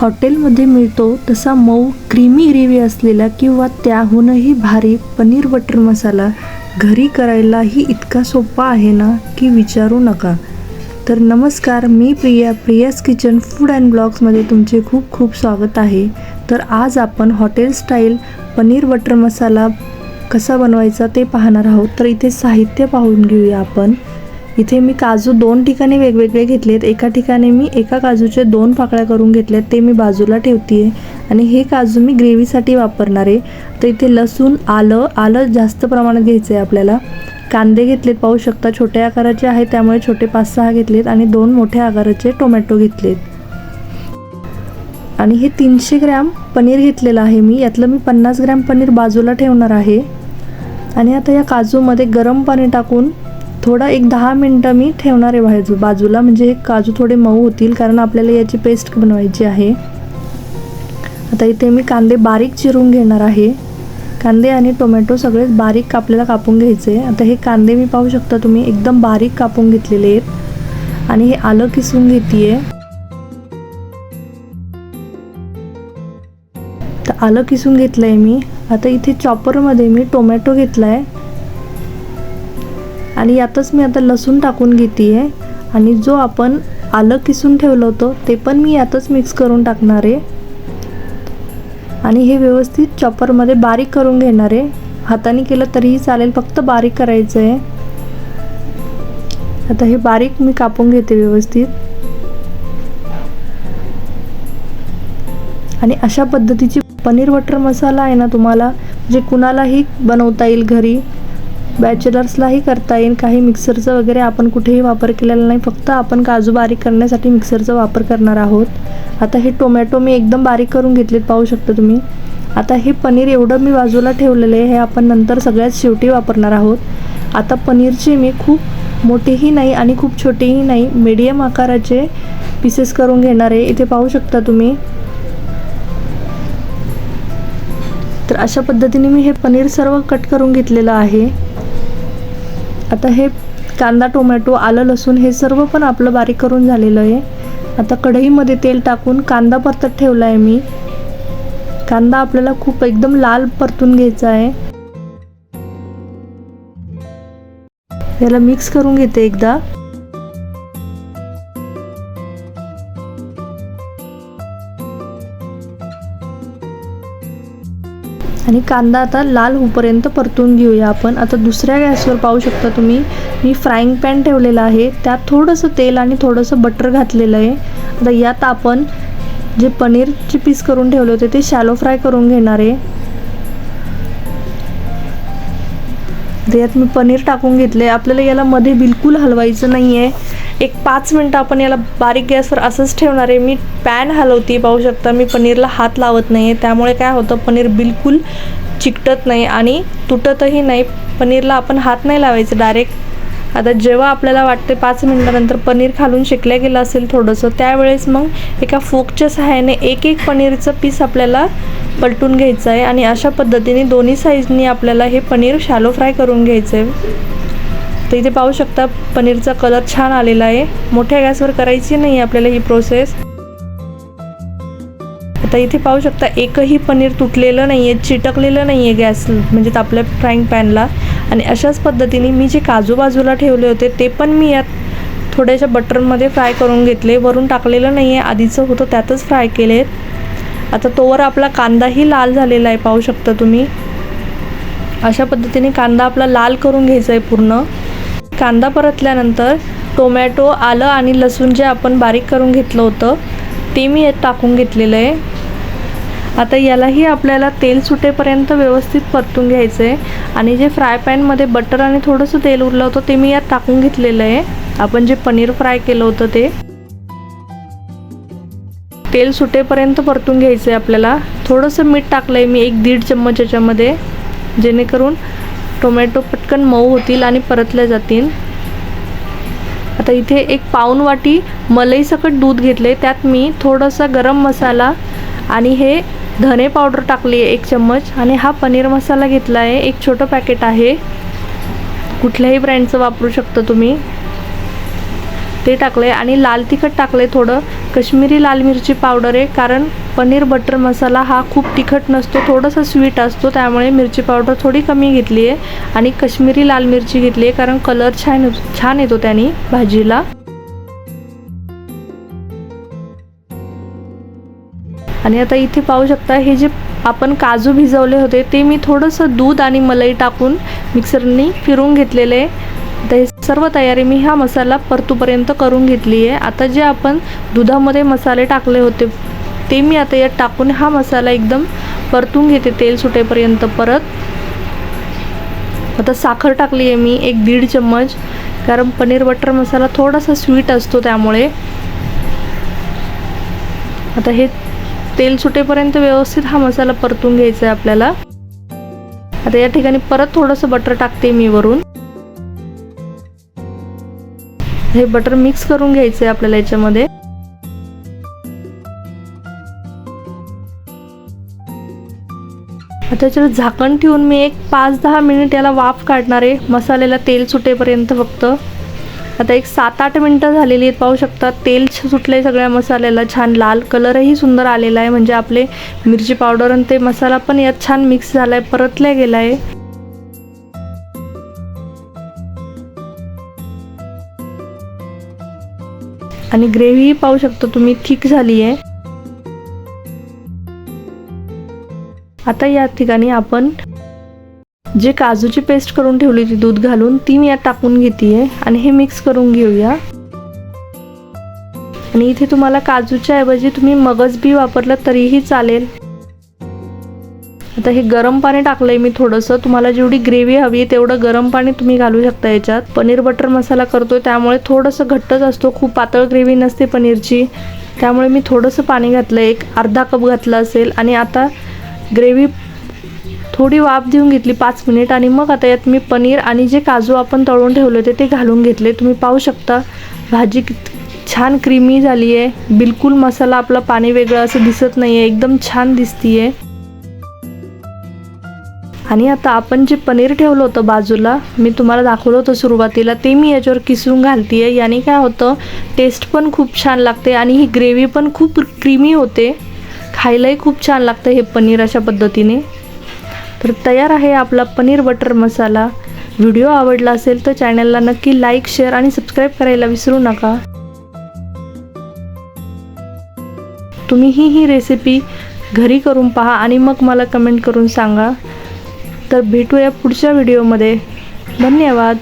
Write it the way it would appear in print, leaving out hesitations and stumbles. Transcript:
हॉटेलमध्ये मिळतो तसा मऊ क्रीमी ग्रेव्ही असलेला किंवा त्याहूनही भारी पनीर बटर मसाला घरी करायलाही इतका सोपा आहे ना की विचारू नका. तर नमस्कार, मी प्रियाज किचन फूड अँड ब्लॉग्समध्ये तुमचे खूप खूप स्वागत आहे. तर आज आपण हॉटेल स्टाईल पनीर बटर मसाला कसा बनवायचा ते पाहणार आहोत. तर इथे साहित्य पाहून घेऊया आपण. इथे मी काजू 2 ठिकाणी वेगवेगळे घेतलेत. एका ठिकाणी मी एका काजूचे 2 पाकळ्या करून घेतल्यात, ते मी बाजूला ठेवते आहे. आणि हे काजू मी ग्रेव्हीसाठी वापरणार आहे. तर इथे लसूण, आलं जास्त प्रमाणात घ्यायचं आहे आपल्याला. कांदे घेतलेत, पाहू शकता छोट्या आकाराचे आहेत त्यामुळे छोटे 5-6 घेतलेत आणि 2 मोठ्या आकाराचे टोमॅटो घेतलेत. आणि हे 300 ग्रॅम पनीर घेतलेलं आहे मी. यातलं मी 50 ग्रॅम पनीर बाजूला ठेवणार आहे. आणि आता या काजूमध्ये गरम पाणी टाकून थोडा 10 मिनटं मी ठेवणार आहे बाजूला, म्हणजे हे काजू थोडे मऊ होतील, कारण आपल्याला याची पेस्ट बनवायची आहे. आता इथे मी कांदे बारीक चिरून घेणार आहे. कांदे आणि टोमॅटो सगळेच बारीक आपल्याला कापून घ्यायचे. आता हे कांदे मी पाहू शकता तुम्ही एकदम बारीक कापून घेतलेले आहेत. आणि हे आलं किसून घेते. तर आलं किसून घेतलं आहे मी. आता इथे चॉपरमध्ये मी टोमॅटो घेतला आहे आणि यातच मी आता लसूण टाकून घेते आहे. आणि जो आपण आलं किसून ठेवलं होतं ते पण मी यातच मिक्स करून टाकणार आहे. आणि हे व्यवस्थित चॉपरमध्ये बारीक करून घेणार आहे. हाताने केलं तरीही चालेल, फक्त बारीक करायचं आहे. आता हे बारीक मी कापून घेते व्यवस्थित. आणि अशा पद्धतीची पनीर बटर मसाला आहे ना, तुम्हाला जे कुणालाही बनवता येईल घरी, बॅचलर्सलाही करता येईल. काही मिक्सरचं वगैरे आपण कुठेही वापर केलेला नाही, फक्त आपण काजू बारीक करण्यासाठी मिक्सरचा वापर करणार आहोत. आता हे टोमॅटो मी एकदम बारीक करून घेतलेत, पाहू शकता तुम्ही. आता हे पनीर एवढं मी बाजूला ठेवलेलं आहे, हे आपण नंतर सगळ्यात शेवटी वापरणार आहोत. आता पनीरचे मी खूप मोठेही नाही आणि खूप छोटेही नाही, मीडियम आकाराचे पीसेस करून घेणार आहे. इथे पाहू शकता तुम्ही. तर अशा पद्धतीने मी हे पनीर सर्व कट करून घेतलेलं आहे. आता हे कांदा, टोमॅटो, आलं, लसूण हे सर्व पण आपलं बारीक करून झालेलं आहे. आता कढईमध्ये तेल टाकून कांदा परतत ठेवला आहे मी. कांदा आपल्याला खूप एकदम लाल परतून घ्यायचा आहे. याला मिक्स करून घेते एकदा. आणि कांदा आता लाल होईपर्यंत परतून घेऊया आपण. आता दुसऱ्या गॅसवर पाहू शकता तुम्ही, मी फ्राईंग पॅन ठेवलेला आहे. त्यात थोडंसं तेल आणि थोडंसं बटर घातलेलं आहे. आता यात आपण जे पनीरचे पीस करून ठेवले होते ते शॅलो फ्राय करून घेणार आहे. यात मी पनीर टाकून घेतले. आपल्याला याला मध्ये बिलकुल हलवायचं नाही आहे. एक 5 मिनटं आपण याला बारीक गॅसवर असंच ठेवणार आहे. मी पॅन हलवते, पाहू शकता. मी पनीरला हात लावत नाही आहे, त्यामुळे काय होतं, पनीर बिलकुल चिकटत नाही आणि तुटतही नाही. पनीरला आपण हात नाही लावायचं डायरेक्ट. आता जेव्हा आपल्याला वाटते 5 मिनटानंतर पनीर खालून शेकल्या गेलं असेल थोडंसं, त्यावेळेस मग एका फोकच्या सहाय्याने एक पनीरचं पीस आपल्याला पलटून घ्यायचं आहे. आणि अशा पद्धतीने दोन्ही साईजनी आपल्याला हे पनीर शॅलो फ्राय करून घ्यायचं आहे. तर इथे पाहू शकता पनीरचा कलर छान आलेला आहे. मोठ्या गॅसवर करायची नाही आपल्याला ही प्रोसेस. आता इथे पाहू शकता एकही पनीर तुटलेलं नाही आहे, चिटकलेलं नाही आहे गॅस म्हणजे आपल्या फ्राईंग पॅनला. आणि अशाच पद्धतीने मी जे काजू बाजूला ठेवले होते ते पण मी यात थोड्याशा बटरमध्ये फ्राय करून घेतले. वरून टाकलेलं नाही आहे, आधीचं होतं त्यातच फ्राय केलेत. आता तोवर आपला कांदाही लाल झालेला आहे, पाहू शकता तुम्ही. अशा पद्धतीने कांदा आपला लाल करून घ्यायचा आहे पूर्ण. कांदा परतल्यानंतर टोमॅटो, आलं आणि लसूण जे आपण बारीक करून घेतलं होतं ते मी यात टाकून घेतलेलं आहे. आता यालाही आपल्याला तेल सुटेपर्यंत व्यवस्थित परतून घ्यायचं आहे. आणि जे फ्राय पॅनमध्ये बटर आणि थोडंसं तेल उरलं होतं ते मी यात टाकून घेतलेलं आहे. आपण जे पनीर फ्राय केलं होतं ते तेल सुटेपर्यंत परतून घ्यायचं आहे आपल्याला. थोडंसं मीठ टाकलं आहे मी, 1-1.5 चम्मच याच्यामध्ये, जेणेकरून टोमॅटो पटकन मऊ होतील आणि परतल्या जातील. आता इथे 1 पाऊण वाटी मलईसकट दूध घेतले. त्यात मी थोडासा गरम मसाला आणि हे धने पावडर टाकली आहे 1 चम्मच. आणि हा पनीर मसाला घेतला आहे, एक छोटं पॅकेट आहे, कुठल्याही ब्रँडचं वापरू शकता तुम्ही. ते टाकले आणि लाल तिखट टाकले, थोडं कश्मीरी लाल मिरची पावडर आहे, कारण पनीर बटर मसाला हा खूप तिखट नसतो, थोडासा स्वीट असतो, त्यामुळे मिरची पावडर थोडी कमी घेतली आहे आणि कश्मीरी लाल मिरची घेतली आहे, कारण कलर छान येतो त्याने भाजीला. आणि आता इथे पाहू शकता, हे जे आपण काजू भिजवले होते ते मी थोडंसं दूध आणि मलाई टाकून मिक्सरनी फिरून घेतलेले आहे. आता हे सर्व तयारी मी हा मसाला परतूपर्यंत करून घेतली आहे. आता जे आपण दुधामध्ये मसाले टाकले होते ते मी आता यात टाकून हा मसाला एकदम परतून घेते तेल सुटेपर्यंत. परत आता साखर टाकली आहे मी 1-1.5 चम्मच, कारण पनीर बटर मसाला थोडासा स्वीट असतो त्यामुळे. आता हे तेल सुटेपर्यंत व्यवस्थित हा मसाला परतून घ्यायचा आहे आपल्याला. आता या ठिकाणी परत थोडंसं बटर टाकते मी वरून. हे बटर मिक्स करून घ्यायचं आहे आपल्याला याच्यामध्ये. आता याच्यावर झाकण ठेवून मी एक 5-10 मिनिट याला वाफ काढणार आहे, मसाल्याला तेल सुटेपर्यंत फक्त. आता एक 7-8 मिनटं झालेली आहेत, पाहू शकता तेल सुटले सगळ्या मसाल्याला, छान लाल कलरही सुंदर आलेला आहे, म्हणजे आपले मिरची पावडर आणि ते मसाला पण यात छान मिक्स झाला आहे, परतला गेला आहे. आणि ग्रेव्ही पाहू शकता तुम्ही थिक झाली आहे. आता या ठिकाणी आपण जे काजूची पेस्ट करून ठेवली होती दूध घालून, ती मी यात टाकून घेते आणि हे मिक्स करून घेऊया. आणि इथे तुम्हाला काजूच्या ऐवजी तुम्ही मगज बी वापरलं तरीही चालेल. आता हे गरम पाणी टाकलंय मी थोडंसं, तुम्हाला जेवढी ग्रेव्ही हवी तेवढं गरम पाणी तुम्ही घालू शकता याच्यात. पनीर बटर मसाला करतोय त्यामुळे थोडंसं घट्टच असतो, खूप पातळ ग्रेव्ही नसते पनीरची, त्यामुळे मी थोडंसं पाणी घातलं, एक अर्धा कप घातलं असेल. आणि आता ग्रेव्ही थोडी वाफ देऊन घेतली 5 मिनिट, आणि मग आता यात मी पनीर आणि जे काजू आपण तळून ठेवले होते ते घालून घेतले. तुम्ही पाहू शकता भाजी छान क्रीमी झाली आहे, बिलकुल मसाला आपला पाणी वेगळं असं दिसत नाही आहे, एकदम छान दिसतीये. आणि आता आपण जे पनीर ठेवलं होतं बाजूला, मी तुम्हाला दाखवलं होतं सुरुवातीला, ते मी याच्यावर किसून घालते. याने काय होतं, टेस्ट पण खूप छान लागते आणि ही ग्रेव्ही पण खूप क्रीमी होते, खायलाही खूप छान लागतं हे पनीर अशा पद्धतीने. तर तयार आहे आपला पनीर बटर मसाला. व्हिडिओ आवडला असेल तर चॅनलला नक्की लाईक, शेअर आणि सबस्क्राईब करायला विसरू नका. तुम्ही ही रेसिपी घरी करून पहा आणि मग मला कमेंट करून सांगा. तर भेटूया पुढच्या व्हिडिओमध्ये. धन्यवाद.